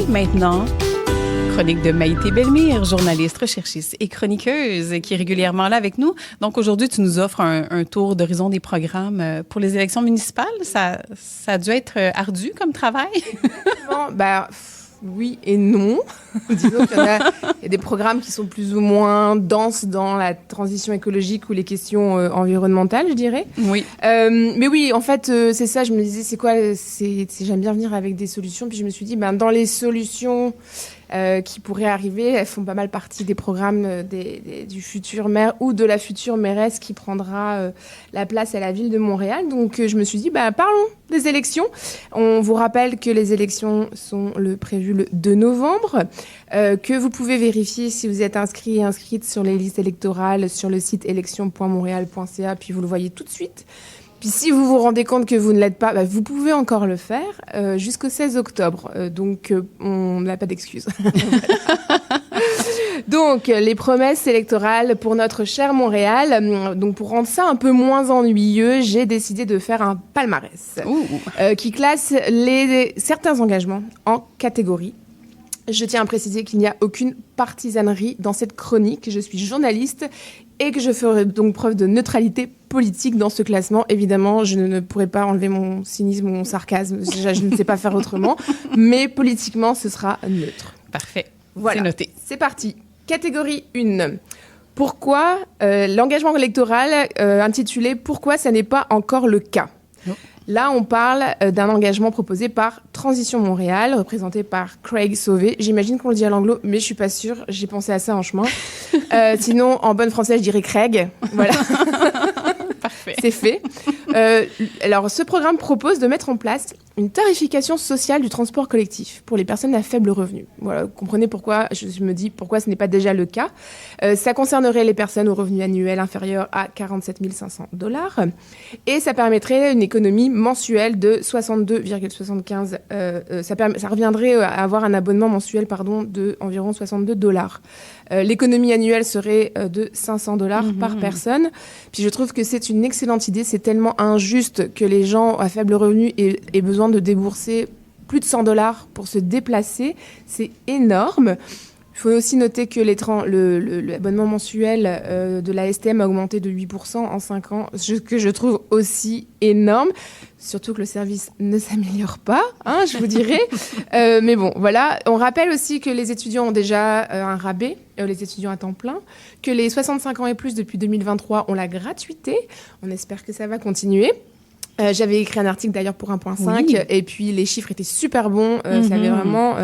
maintenant, chronique de Maïté Bellemire, journaliste, recherchiste et chroniqueuse qui est régulièrement là avec nous. Donc aujourd'hui, tu nous offres un tour d'horizon des programmes pour les élections municipales. Ça a dû être ardu comme travail? Oui et non. Disons qu'il y a des programmes qui sont plus ou moins denses dans la transition écologique ou les questions environnementales, je dirais. Oui. Mais oui, en fait, c'est ça. Je me disais, j'aime bien venir avec des solutions. Puis je me suis dit, dans les solutions qui pourraient arriver, elles font pas mal partie des programmes du futur maire ou de la future mairesse qui prendra la place à la ville de Montréal. Donc, je me suis dit, parlons des élections. On vous rappelle que les élections sont prévues le 2 novembre, que vous pouvez vérifier si vous êtes inscrit et inscrite sur les listes électorales sur le site élections.montréal.ca, puis vous le voyez tout de suite. Puis si vous vous rendez compte que vous ne l'êtes pas, vous pouvez encore le faire jusqu'au 16 octobre. Donc, on n'a pas d'excuses. Donc, les promesses électorales pour notre cher Montréal. Donc, pour rendre ça un peu moins ennuyeux, j'ai décidé de faire un palmarès qui classe certains engagements en catégories. Je tiens à préciser qu'il n'y a aucune partisanerie dans cette chronique. Je suis journaliste et que je ferai donc preuve de neutralité politique dans ce classement. Évidemment, je ne pourrai pas enlever mon cynisme ou mon sarcasme. Déjà, je ne sais pas faire autrement. Mais politiquement, ce sera neutre. Parfait. Voilà. C'est noté. C'est parti. Catégorie 1. Pourquoi l'engagement électoral intitulé « Pourquoi ça n'est pas encore le cas ?» Là, on parle d'un engagement proposé par Transition Montréal, représenté par Craig Sauvé. J'imagine qu'on le dit à l'anglo, mais je suis pas sûre. J'ai pensé à ça en chemin. Sinon, en bonne française, je dirais Craig. Voilà. Parfait. C'est fait. Alors, ce programme propose de mettre en place une tarification sociale du transport collectif pour les personnes à faible revenu. Voilà, vous comprenez pourquoi je me dis pourquoi ce n'est pas déjà le cas. Ça concernerait les personnes aux revenus annuels inférieurs à 47 500 $. Et ça permettrait une économie mensuelle de 62,75 ça reviendrait à avoir un abonnement mensuel de environ 62 $. L'économie annuelle serait de 500 $ par personne. Puis je trouve que c'est une excellente idée. C'est tellement injuste que les gens à faible revenu aient besoin de débourser plus de 100 $ pour se déplacer. C'est énorme. Il faut aussi noter que l'abonnement mensuel de la STM a augmenté de 8% en 5 ans, que je trouve aussi énorme. Surtout que le service ne s'améliore pas, je vous dirais. Mais bon, voilà. On rappelle aussi que les étudiants ont déjà un rabais, les étudiants à temps plein, que les 65 ans et plus depuis 2023 ont la gratuité. On espère que ça va continuer. J'avais écrit un article d'ailleurs pour 1.5 et puis les chiffres étaient super bons. Ça avait vraiment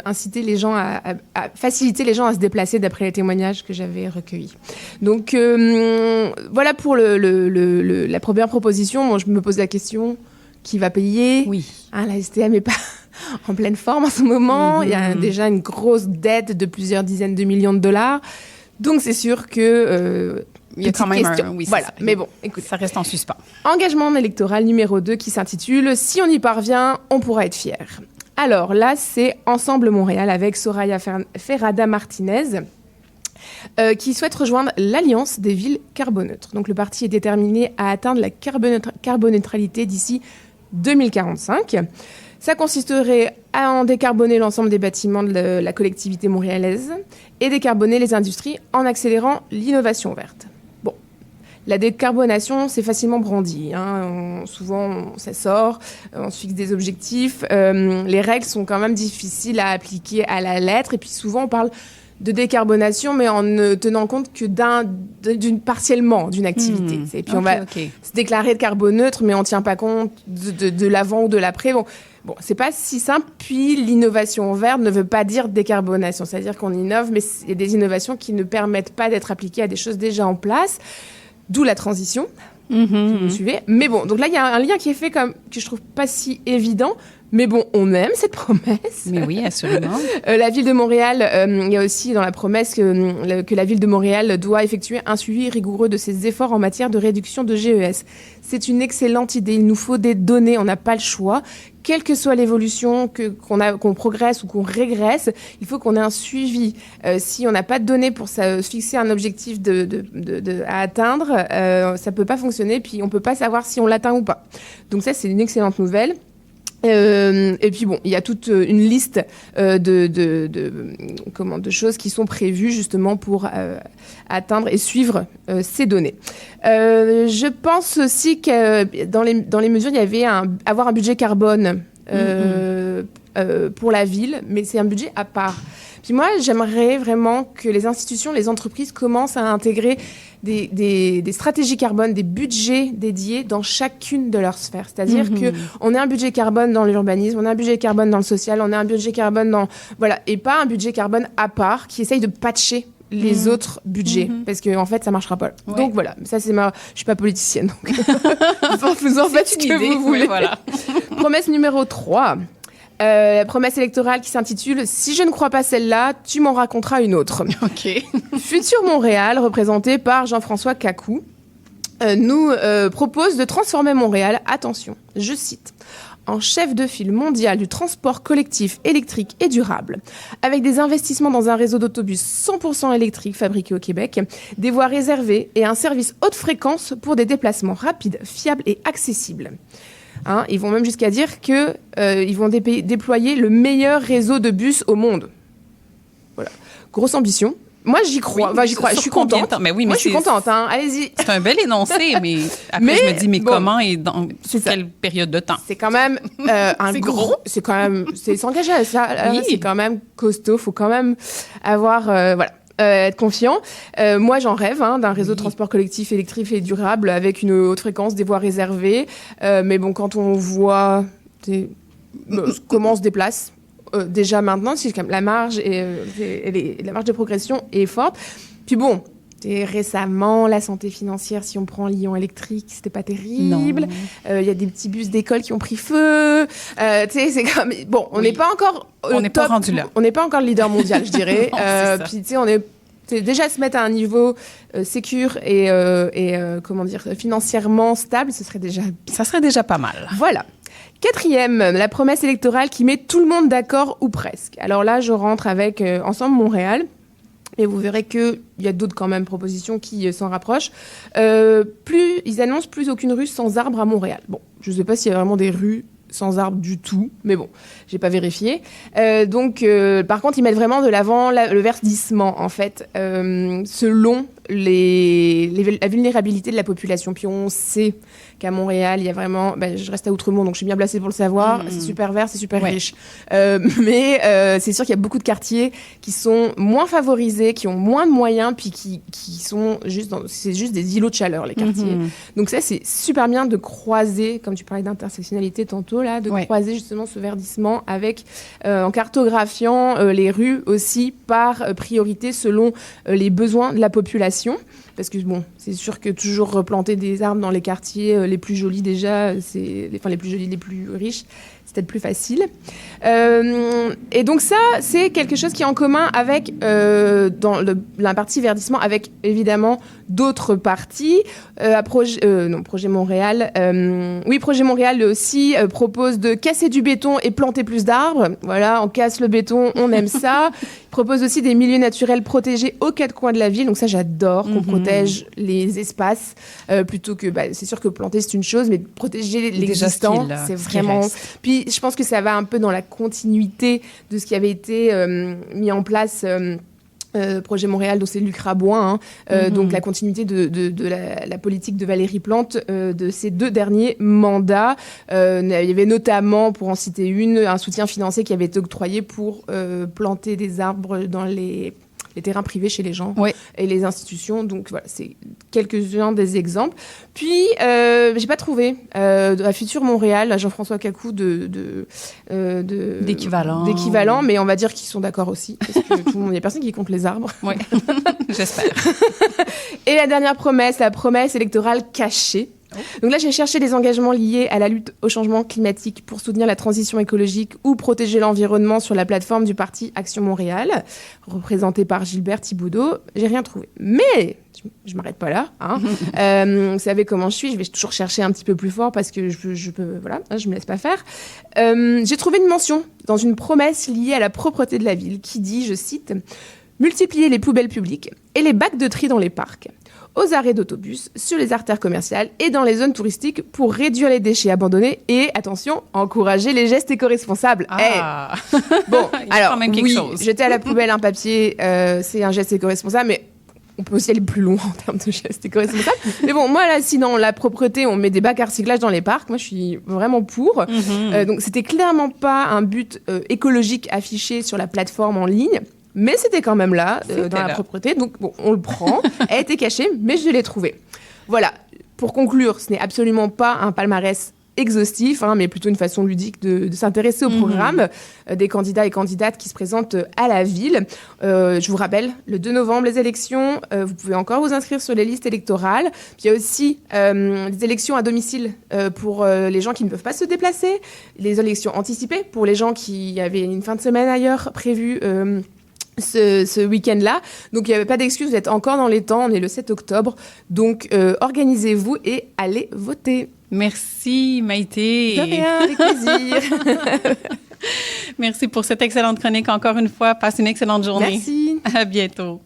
incité les gens à faciliter les gens à se déplacer d'après les témoignages que j'avais recueillis. Donc voilà pour la première proposition. Moi, je me pose la question, qui va payer? Oui. La STM n'est pas en pleine forme en ce moment. Il y a déjà une grosse dette de plusieurs dizaines de millions de $. Donc c'est sûr que... il y a quand même voilà, mais bon, écoute. Ça reste en suspens. Engagement électoral numéro 2 qui s'intitule « Si on y parvient, on pourra être fier ». Alors là, c'est Ensemble Montréal avec Soraya Ferrada Martinez qui souhaite rejoindre l'Alliance des villes carboneutres. Donc le parti est déterminé à atteindre la carboneutralité d'ici 2045. Ça consisterait à en décarboner l'ensemble des bâtiments de la collectivité montréalaise et décarboner les industries en accélérant l'innovation verte. Bon, la décarbonation, c'est facilement brandi. Souvent, ça sort, on se fixe des objectifs. Les règles sont quand même difficiles à appliquer à la lettre. Et puis souvent, on parle de décarbonation, mais en ne tenant compte que partiellement d'une activité. Et puis on va se déclarer de carboneutre, mais on ne tient pas compte de l'avant ou de l'après. Bon, c'est pas si simple. Puis l'innovation verte ne veut pas dire décarbonation. C'est-à-dire qu'on innove, mais il y a des innovations qui ne permettent pas d'être appliquées à des choses déjà en place. D'où la transition. Vous me suivez? Mais bon, donc là, il y a un lien qui est fait que je trouve pas si évident. Mais bon, on aime cette promesse. Mais oui, absolument. La Ville de Montréal, il y a aussi dans la promesse que la Ville de Montréal doit effectuer un suivi rigoureux de ses efforts en matière de réduction de GES. C'est une excellente idée. Il nous faut des données. On n'a pas le choix. Quelle que soit l'évolution, qu'on progresse ou qu'on régresse, il faut qu'on ait un suivi. Si on n'a pas de données pour fixer un objectif à atteindre, ça peut pas fonctionner. Puis on peut pas savoir si on l'atteint ou pas. Donc ça, c'est une excellente nouvelle. Et puis bon, il y a toute une liste de choses qui sont prévues justement pour atteindre et suivre ces données. Je pense aussi que dans les mesures, il y avait avoir un budget carbone pour la ville, mais c'est un budget à part. Puis moi, j'aimerais vraiment que les institutions, les entreprises commencent à intégrer des stratégies carbone, des budgets dédiés dans chacune de leurs sphères. C'est-à-dire qu'on a un budget carbone dans l'urbanisme, on a un budget carbone dans le social, on a un budget carbone dans... Voilà, et pas un budget carbone à part qui essaye de patcher les autres budgets, parce qu'en fait, ça marchera pas. Ouais. Donc voilà, ça c'est je suis pas politicienne, donc vous en faites ce que vous voulez. Voilà. Promesse numéro 3. La promesse électorale qui s'intitule « Si je ne crois pas celle-là, tu m'en raconteras une autre ». Ok. Futur Montréal, représenté par Jean-François Cacou, nous propose de transformer Montréal, attention, je cite, en chef de file mondial du transport collectif électrique et durable, avec des investissements dans un réseau d'autobus 100% électriques fabriqués au Québec, des voies réservées et un service haute fréquence pour des déplacements rapides, fiables et accessibles. Ils vont même jusqu'à dire qu'ils vont déployer le meilleur réseau de bus au monde. Voilà. Grosse ambition. Moi, j'y crois. Oui, j'y crois. Je suis contente. Mais oui, moi, je suis contente. Allez-y. C'est un bel énoncé, mais après, je me dis, comment et dans quelle période de temps? C'est quand même un gros. C'est quand même. C'est s'engager à ça. Oui. C'est quand même costaud. Faut quand même avoir. Être confiant. Moi, j'en rêve d'un réseau de transport collectif électrique et durable avec une haute fréquence, des voies réservées. Mais bon, quand on voit comment on se déplace, déjà maintenant, c'est quand même la marge la marge de progression est forte. Puis bon, récemment, la santé financière, si on prend Lyon électrique, c'était pas terrible. Il y a des petits bus d'école qui ont pris feu. C'est comme bon, on n'est pas encore on n'est pas rendu là. On n'est pas encore le leader mondial, je dirais. Puis tu sais, on est déjà se mettre à un niveau sécure et comment dire financièrement stable, ça serait déjà pas mal. Voilà. 4e, la promesse électorale qui met tout le monde d'accord ou presque. Alors là, je rentre avec Ensemble Montréal. Et vous verrez qu'il y a d'autres quand même propositions qui s'en rapprochent. Ils annoncent plus aucune rue sans arbre à Montréal. Bon, je ne sais pas s'il y a vraiment des rues sans arbre du tout, mais bon, j'ai pas vérifié. Par contre, ils mettent vraiment de l'avant le verdissement, en fait, selon la vulnérabilité de la population. Puis on sait qu'à Montréal, il y a vraiment... je reste à Outremont, donc je suis bien placée pour le savoir. C'est super vert, c'est super riche. Mais c'est sûr qu'il y a beaucoup de quartiers qui sont moins favorisés, qui ont moins de moyens, puis qui sont juste... c'est juste des îlots de chaleur, les quartiers. Donc ça, c'est super bien de croiser, comme tu parlais d'intersectionnalité tantôt, là, de croiser justement ce verdissement avec, en cartographiant les rues aussi par priorité selon les besoins de la population. Parce que bon, c'est sûr que toujours replanter des arbres dans les quartiers les plus jolis déjà, les plus jolis, les plus riches, c'est peut-être plus facile. Et donc ça, c'est quelque chose qui est en commun avec dans la partie verdissement, avec évidemment d'autres parties. Projet Montréal. Projet Montréal aussi propose de casser du béton et planter plus d'arbres. Voilà, on casse le béton, on aime ça. Il propose aussi des milieux naturels protégés aux quatre coins de la ville. Donc ça, j'adore qu'on protège les espaces plutôt que... c'est sûr que planter, c'est une chose, mais protéger l'existant, c'est vraiment... Puis je pense que ça va un peu dans la continuité de ce qui avait été mis en place... Projet Montréal, donc c'est Luc Rabouin, donc la continuité de la politique de Valérie Plante de ces 2 derniers mandats. Il y avait notamment, pour en citer une, un soutien financier qui avait été octroyé pour planter des arbres dans les terrains privés chez les gens et les institutions. Donc voilà, c'est quelques-uns des exemples. Puis, j'ai pas trouvé à Futur Montréal, à Jean-François Cacou d'équivalent, mais on va dire qu'ils sont d'accord aussi, parce que tout le monde, il y a personne qui compte les arbres. Oui, j'espère. Et la dernière promesse, la promesse électorale cachée. Donc là, j'ai cherché des engagements liés à la lutte au changement climatique pour soutenir la transition écologique ou protéger l'environnement sur la plateforme du parti Action Montréal, représenté par Gilbert Thibaudeau. J'ai rien trouvé. Mais je m'arrête pas là. Vous savez comment je suis. Je vais toujours chercher un petit peu plus fort parce que je me laisse pas faire. J'ai trouvé une mention dans une promesse liée à la propreté de la ville qui dit, je cite, « Multiplier les poubelles publiques et les bacs de tri dans les parcs. aux arrêts d'autobus, sur les artères commerciales et dans les zones touristiques pour réduire les déchets abandonnés et, attention, encourager les gestes éco-responsables. Ah! Bon, Il y a alors, quand même quelque oui, chose. jeter à la poubelle un papier, c'est un geste éco-responsable, mais on peut aussi aller plus loin en termes de gestes éco-responsables. Mais bon, moi, là, sinon, la propreté, on met des bacs à recyclage dans les parcs. Moi, je suis vraiment pour. Donc, c'était clairement pas un but écologique affiché sur la plateforme en ligne. Mais c'était quand même là, dans la propreté. Donc, bon, on le prend. Elle était cachée, mais je l'ai trouvée. Voilà. Pour conclure, ce n'est absolument pas un palmarès exhaustif, mais plutôt une façon ludique de s'intéresser au programme des candidats et candidates qui se présentent à la ville. Je vous rappelle, le 2 novembre, les élections, vous pouvez encore vous inscrire sur les listes électorales. Puis il y a aussi les élections à domicile pour les gens qui ne peuvent pas se déplacer, les élections anticipées pour les gens qui avaient une fin de semaine ailleurs prévue ce week-end-là. Donc, il n'y avait pas d'excuse, vous êtes encore dans les temps, on est le 7 octobre. Donc, organisez-vous et allez voter. Merci, Maïté. De rien, avec plaisir. Merci pour cette excellente chronique encore une fois. Passe une excellente journée. Merci. À bientôt.